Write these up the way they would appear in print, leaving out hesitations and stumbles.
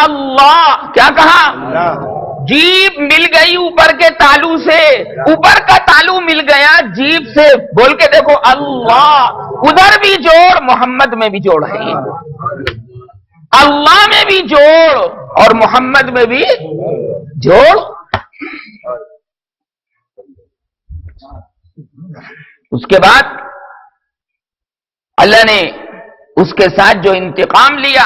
اللہ، کیا کہا؟ جیب مل گئی اوپر کے تالو سے، اوپر کا تالو مل گیا جیب سے، بول کے دیکھو اللہ، ادھر بھی جوڑ، محمد میں بھی جوڑ ہے، اللہ میں بھی جوڑ اور محمد میں بھی جوڑ۔ اس کے بعد اللہ نے اس کے ساتھ جو انتقام لیا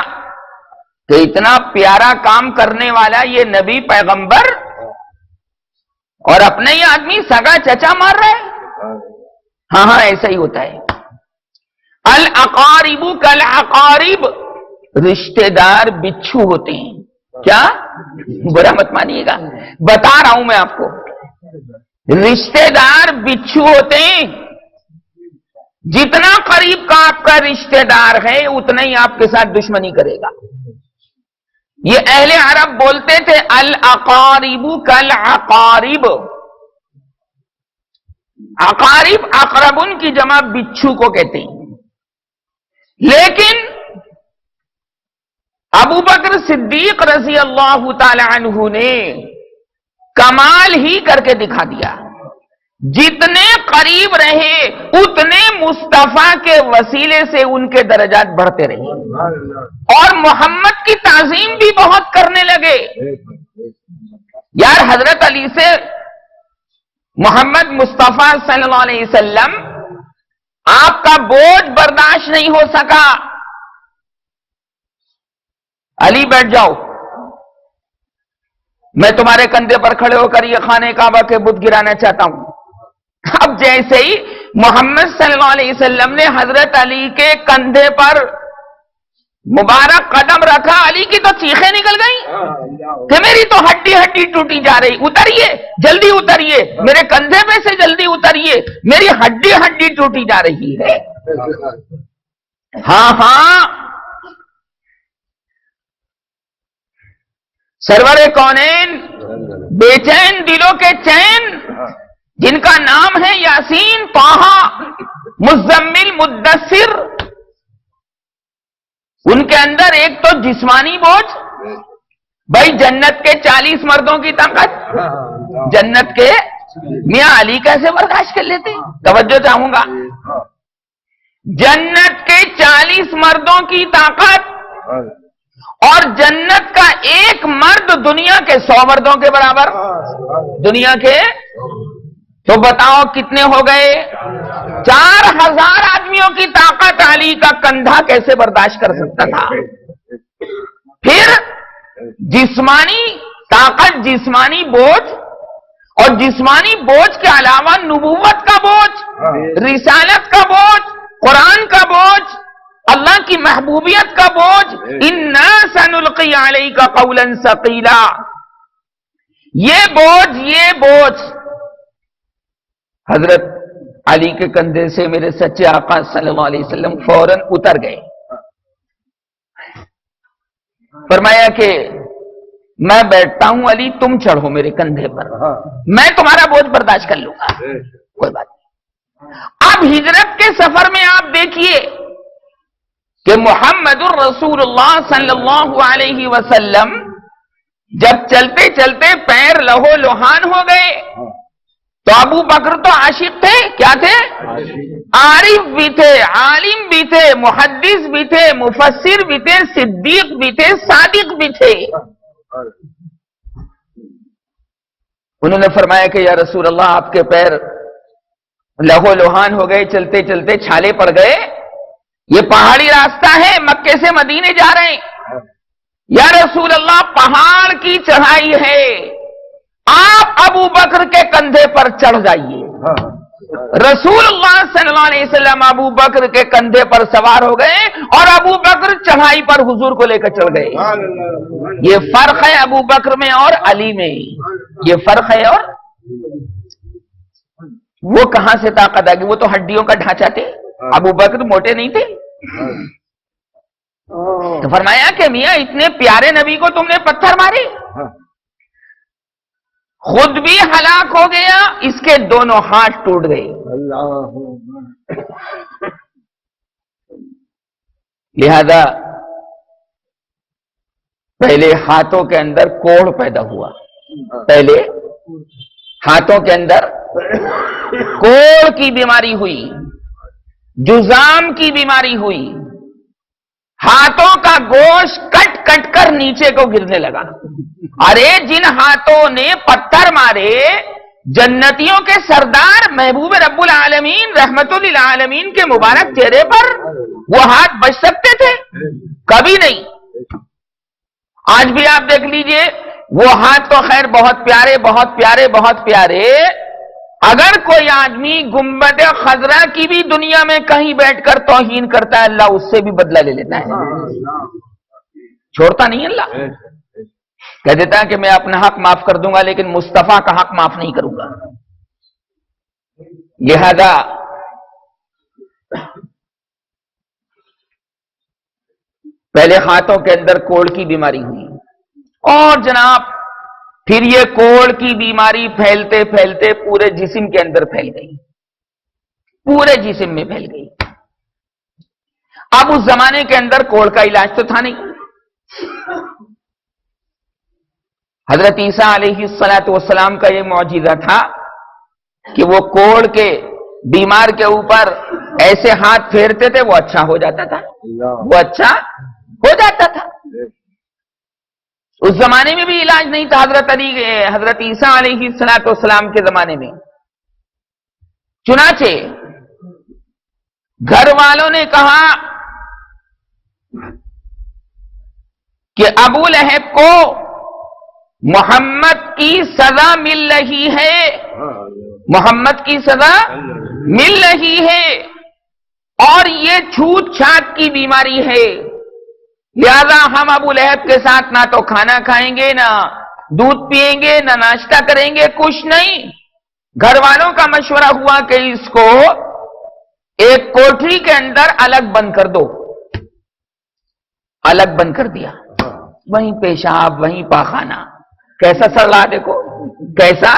کہ اتنا پیارا کام کرنے والا یہ نبی پیغمبر اور اپنے ہی آدمی سگا چچا مار رہا ہے۔ ہاں ہاں ایسا ہی ہوتا ہے۔ الاقارب کالاقارب، رشتہ دار بچھو ہوتے ہیں۔ کیا؟ برا مت مانیے گا، بتا رہا ہوں میں آپ کو، رشتہ دار بچھو ہوتے ہیں۔ جتنا قریب کا آپ کا رشتہ دار ہے اتنا ہی آپ کے ساتھ دشمنی کرے گا۔ یہ اہل عرب بولتے تھے الاقارب کالاقارب، اقارب اقربن کی جمع بچھو کو کہتے ہیں۔ لیکن ابو بکر صدیق رضی اللہ تعالی عنہ نے کمال ہی کر کے دکھا دیا، جتنے قریب رہے اتنے مصطفیٰ کے وسیلے سے ان کے درجات بڑھتے رہے اور محمد کی تعظیم بھی بہت کرنے لگے۔ یار حضرت علی سے محمد مصطفیٰ صلی اللہ علیہ وسلم آپ کا بوجھ برداشت نہیں ہو سکا۔ علی بیٹھ جاؤ، میں تمہارے کندھے پر کھڑے ہو کر یہ خانہ کعبہ کے بت گرانا چاہتا ہوں۔ اب جیسے ہی محمد صلی اللہ علیہ وسلم نے حضرت علی کے کندھے پر مبارک قدم رکھا، علی کی تو چیخیں نکل گئیں کہ میری تو ہڈی ہڈی ٹوٹی جا رہی، اتریے جلدی اتریے، میرے کندھے پہ سے جلدی اتریے، میری ہڈی ہڈی ٹوٹی جا رہی ہے۔ ہاں ہاں، سرور کونین، بے چین دلوں کے چین، جن کا نام ہے یاسین، طٰہٰ، مزمل، مدثر، ان کے اندر ایک تو جسمانی بوجھ، بھائی جنت کے 40 مردوں کی طاقت، جنت کے میاں علی کیسے برداشت کر لیتے؟ توجہ چاہوں گا، جنت کے 40 مردوں کی طاقت اور جنت کا ایک مرد دنیا کے 100 مردوں کے برابر، دنیا کے، تو بتاؤ کتنے ہو گئے؟ 4000 آدمیوں کی طاقت علی کا کندھا کیسے برداشت کر سکتا تھا؟ پھر جسمانی طاقت، جسمانی بوجھ، اور جسمانی بوجھ کے علاوہ نبوت کا بوجھ، رسالت کا بوجھ، قرآن کا بوجھ، اللہ کی محبوبیت کا بوجھ، اِنَّا سَنُلْقِي عَلَيْكَ قَوْلًا ثَقِيلًا، یہ بوجھ حضرت علی کے کندھے سے میرے سچے آقا صلی اللہ علیہ وسلم فوراً اتر گئے۔ فرمایا کہ میں بیٹھتا ہوں علی، تم چڑھو میرے کندھے پر، میں تمہارا بوجھ برداشت کر لوں گا، کوئی بات نہیں۔ اب ہجرت کے سفر میں آپ دیکھیے کہ محمد الرسول اللہ صلی اللہ علیہ وسلم جب چلتے چلتے پیر لہو لہان ہو گئے تو ابو بکر تو عاشق تھے، کیا تھے؟ عارف بھی تھے، عالم بھی تھے، محدث بھی تھے، مفسر بھی تھے، صدیق بھی تھے، صادق بھی تھے۔ انہوں نے فرمایا کہ یا رسول اللہ آپ کے پیر لہو لہان ہو گئے، چلتے چلتے چھالے پڑ گئے، یہ پہاڑی راستہ ہے، مکے سے مدینے جا رہے ہیں، یا رسول اللہ پہاڑ کی چڑھائی ہے، آپ ابو بکر کے کندھے پر چڑھ جائیے۔ رسول اللہ صلی اللہ علیہ وسلم ابو بکر کے کندھے پر سوار ہو گئے اور ابو بکر چڑھائی پر حضور کو لے کر چڑھ گئے۔ یہ فرق ہے ابو بکر میں اور علی میں، یہ فرق ہے۔ اور وہ کہاں سے طاقت آ گئی؟ وہ تو ہڈیوں کا ڈھانچہ تھے، ابو بکر موٹے نہیں تھے۔ تو فرمایا کہ میاں اتنے پیارے نبی کو تم نے پتھر مارے، خود بھی ہلاک ہو گیا، اس کے دونوں ہاتھ ٹوٹ گئے۔ لہذا پہلے ہاتھوں کے اندر کوڑ پیدا ہوا، پہلے ہاتھوں کے اندر کوڑ کی بیماری ہوئی، جزام کی بیماری ہوئی، ہاتھوں کا گوشت کٹ کٹ کر نیچے کو گرنے لگا۔ ارے جن ہاتھوں نے پتھر مارے جنتیوں کے سردار محبوب رب العالمین رحمت للعالمین کے مبارک چہرے پر، وہ ہاتھ بچ سکتے تھے؟ کبھی نہیں۔ آج بھی آپ دیکھ لیجئے، وہ ہاتھ تو خیر بہت پیارے بہت پیارے بہت پیارے، اگر کوئی آدمی گنبد خضرا کی بھی دنیا میں کہیں بیٹھ کر توہین کرتا ہے، اللہ اس سے بھی بدلہ لے لیتا ہے، چھوڑتا نہیں اللہ، کہہ دیتا ہے کہ میں اپنا حق معاف کر دوں گا لیکن مصطفیٰ کا حق معاف نہیں کروں گا۔ لہذا پہلے ہاتھوں کے اندر کوڑ کی بیماری ہوئی، اور جناب پھر یہ کوڑ کی بیماری پھیلتے پھیلتے پورے جسم کے اندر پھیل گئی، پورے جسم میں پھیل گئی۔ اب اس زمانے کے اندر کوڑ کا علاج تو تھا نہیں۔ حضرت عیسیٰ علیہ السلام کا یہ معجزہ تھا کہ وہ کوڑ کے بیمار کے اوپر ایسے ہاتھ پھیرتے تھے، وہ اچھا ہو جاتا تھا، وہ اچھا ہو جاتا تھا۔ اس زمانے میں بھی علاج نہیں تھا، حضرت عیسیٰ علیہ السلام کے زمانے میں۔ چنانچہ گھر والوں نے کہا کہ ابو لہب کو محمد کی سزا مل رہی ہے، محمد کی سزا مل رہی ہے، اور یہ چھوت چھات کی بیماری ہے، لہذا ہم ابو لہب کے ساتھ نہ تو کھانا کھائیں گے، نہ دودھ پیئیں گے، نہ ناشتہ کریں گے، کچھ نہیں۔ گھر والوں کا مشورہ ہوا کہ اس کو ایک کوٹری کے اندر الگ بند کر دو، الگ بند کر دیا، وہیں پیشاب وہیں پاخانہ، کیسا سڑا دیکھو کیسا۔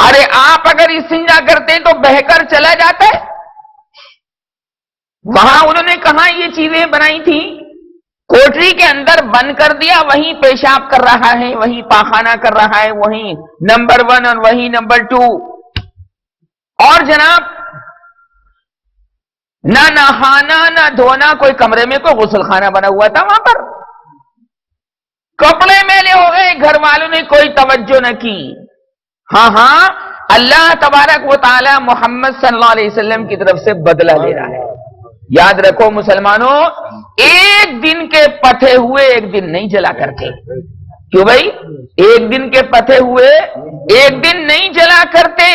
ارے آپ اگر استنجا کرتے تو بہہ کر چلا جاتا ہے، وہاں انہوں نے کہاں یہ چیزیں بنائی تھی، کوٹری کے اندر بند کر دیا، وہیں پیشاب کر رہا ہے، وہیں پاخانہ کر رہا ہے، وہیں نمبر 1 اور وہیں نمبر 2۔ اور جناب نہ نہانا نہ دھونا، کوئی کمرے میں کوئی غسل خانہ بنا ہوا تھا وہاں پر، کپڑے میلے ہو گئے، گھر والوں نے کوئی توجہ نہ کی۔ ہاں اللہ تبارک و تعالی محمد صلی اللہ علیہ وسلم کی طرف سے بدلہ لے رہا ہے۔ یاد رکھو مسلمانوں، ایک دن کے پتھے ہوئے ایک دن نہیں جلا کرتے۔ کیوں بھائی؟ ایک دن کے پتھے ہوئے ایک دن نہیں جلا کرتے۔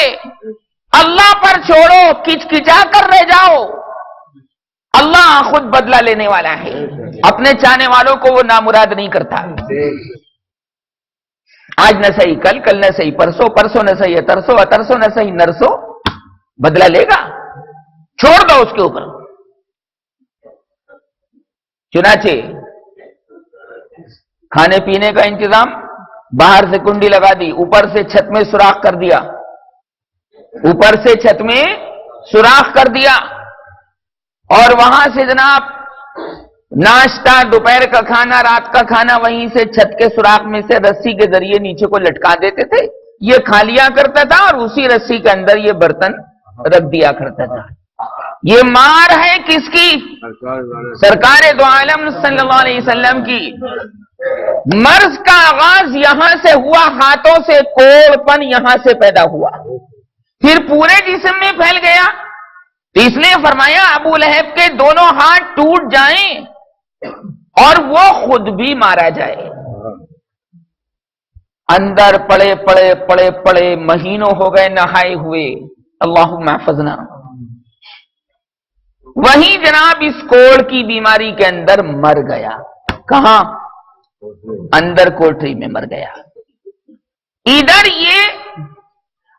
اللہ پر چھوڑو، کچکچا کر رہ جاؤ، اللہ خود بدلہ لینے والا ہے، اپنے چاہنے والوں کو وہ نامراد نہیں کرتا۔ آج نہ صحیح کل نہ صحیح پرسوں نہ صحیح ترسوں نہ صحیح نرسوں، بدلہ لے گا، چھوڑ دو اس کے اوپر۔ چنانچہ کھانے پینے کا انتظام، باہر سے کنڈی لگا دی، اوپر سے چھت میں سوراخ کر دیا، اوپر سے چھت میں سوراخ کر دیا، اور وہاں سے جناب ناشتہ، دوپہر کا کھانا، رات کا کھانا وہیں سے چھت کے سوراخ میں سے رسی کے ذریعے نیچے کو لٹکا دیتے تھے، یہ کھا لیا کرتا تھا اور اسی رسی کے اندر یہ برتن رکھ دیا کرتا تھا۔ یہ مار ہے کس کی؟ سرکار دو عالم صلی اللہ علیہ وسلم کی۔ مرض کا آغاز یہاں سے ہوا، ہاتھوں سے کوڑ پن یہاں سے پیدا ہوا، پھر پورے جسم میں پھیل گیا، اس لیے فرمایا ابو لہب کے دونوں ہاتھ ٹوٹ جائیں اور وہ خود بھی مارا جائے۔ اندر پڑے پڑے پڑے پڑے مہینوں ہو گئے نہائے ہوئے، اللہم احفظنا۔ وہیں جناب اس کوڑ کی بیماری کے اندر مر گیا۔ کہاں؟ اندر کوٹری میں مر گیا۔ ادھر یہ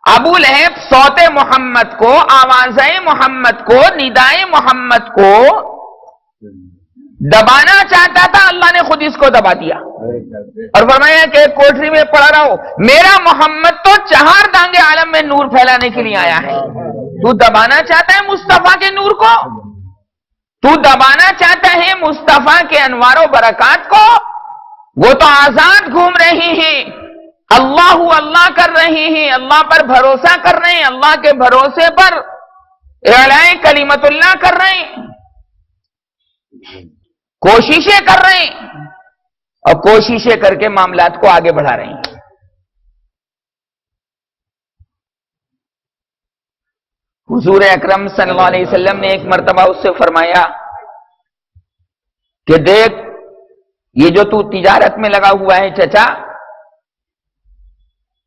ابو لہب صوت محمد کو، آوازیں محمد کو، ندائے محمد کو دبانا چاہتا تھا، اللہ نے خود اس کو دبا دیا اور فرمایا کہ کوٹری میں پڑا رہو، میرا محمد تو 4 دانگے عالم میں نور پھیلانے کے لیے آیا ہے، تو دبانا چاہتا ہے مصطفیٰ کے نور کو، تو دبانا چاہتا ہے مصطفیٰ کے انوار و برکات کو، وہ تو آزاد گھوم رہے ہیں، اللہ اللہ کر رہے ہیں، اللہ پر بھروسہ کر رہے ہیں، اللہ کے بھروسے پر اعلاء کلمت اللہ کر رہے ہیں، کوششیں کر رہے ہیں، اور کوششیں کر کے معاملات کو آگے بڑھا رہے ہیں۔ حضور اکرم صلی اللہ علیہ وسلم نے ایک مرتبہ اس سے فرمایا کہ دیکھ، یہ جو تو تجارت میں لگا ہوا ہے چچا،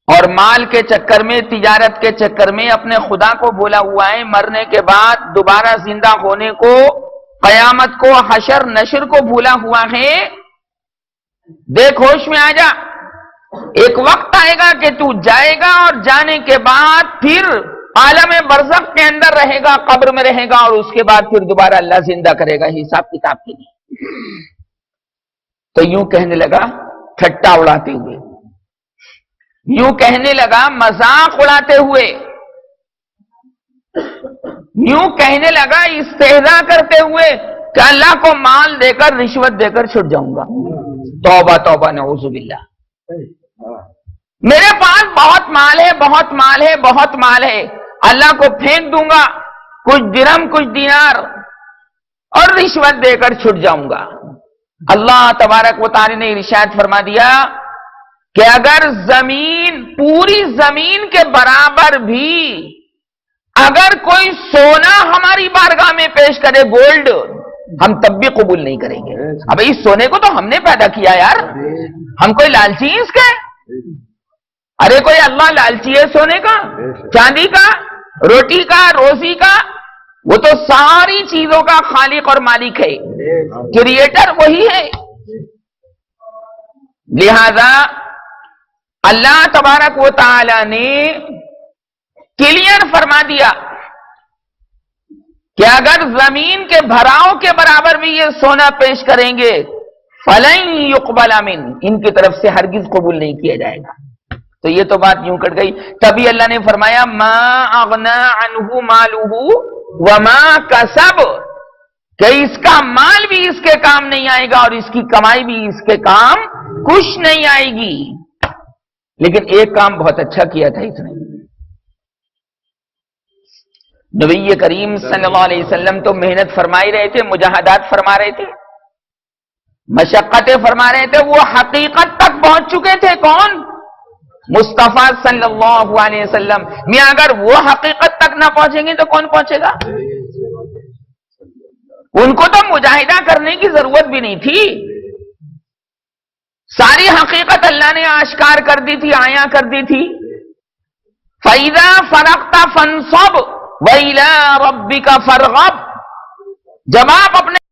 اور مال کے چکر میں، تجارت کے چکر میں اپنے خدا کو بھولا ہوا ہے، مرنے کے بعد دوبارہ زندہ ہونے کو، قیامت کو، حشر نشر کو بھولا ہوا ہے۔ دیکھ، ہوش میں آ جا، ایک وقت آئے گا کہ تو جائے گا، اور جانے کے بعد پھر عالم برزخ کے اندر رہے گا، قبر میں رہے گا، اور اس کے بعد پھر دوبارہ اللہ زندہ کرے گا حساب کتاب کے لیے۔ تو یوں کہنے لگا ٹھٹا اڑاتے ہوئے، یوں کہنے لگا مذاق اڑاتے ہوئے، یوں کہنے لگا استہزاء کرتے ہوئے کہ اللہ کو مال دے کر، رشوت دے کر چھٹ جاؤں گا۔ توبہ توبہ، نعوذ باللہ، میرے پاس بہت مال ہے، بہت مال ہے، بہت مال ہے، اللہ کو پھینک دوں گا، کچھ درہم کچھ دینار، اور رشوت دے کر چھٹ جاؤں گا۔ اللہ تبارک و تعالی نے ارشاد فرما دیا کہ اگر زمین، پوری زمین کے برابر بھی اگر کوئی سونا ہماری بارگاہ میں پیش کرے، گولڈ، ہم تب بھی قبول نہیں کریں گے۔ اب اس سونے کو تو ہم نے پیدا کیا یار، ہم کوئی لالچی ہیں اس کے؟ ارے کوئی اللہ لالچی ہے سونے کا، چاندی کا، روٹی کا، روزی کا؟ وہ تو ساری چیزوں کا خالق اور مالک ہے، کریٹر وہی ہے۔ لہذا اللہ تبارک و تعالی نے کلیئر فرما دیا کہ اگر زمین کے بھراؤ کے برابر بھی یہ سونا پیش کریں گے، فَلَن يُقْبَلَ مِنْ، ان کی طرف سے ہرگز قبول نہیں کیا جائے گا۔ تو یہ تو بات یوں کٹ گئی۔ تبھی اللہ نے فرمایا ما اغنا عنہ مالہ وما کسب، کہ اس کا مال بھی اس کے کام نہیں آئے گا، اور اس کی کمائی بھی اس کے کام کچھ نہیں آئے گی۔ لیکن ایک کام بہت اچھا کیا تھا اس نے، نبی کریم صلی اللہ علیہ وسلم تو محنت فرمائی رہے تھے، مجاہدات فرما رہے تھے، مشقتیں فرما رہے تھے، وہ حقیقت تک پہنچ چکے تھے۔ کون؟ مصطفیٰ صلی اللہ علیہ وسلم۔ میاں اگر وہ حقیقت تک نہ پہنچیں گے تو کون پہنچے گا؟ ان کو تو مجاہدہ کرنے کی ضرورت بھی نہیں تھی، ساری حقیقت اللہ نے آشکار کر دی تھی، آیا کر دی تھی۔ فَإِذَا فَرَغْتَ فَانصَبْ وَإِلَىٰ رَبِّكَ فَارْغَب، جب آپ اپنے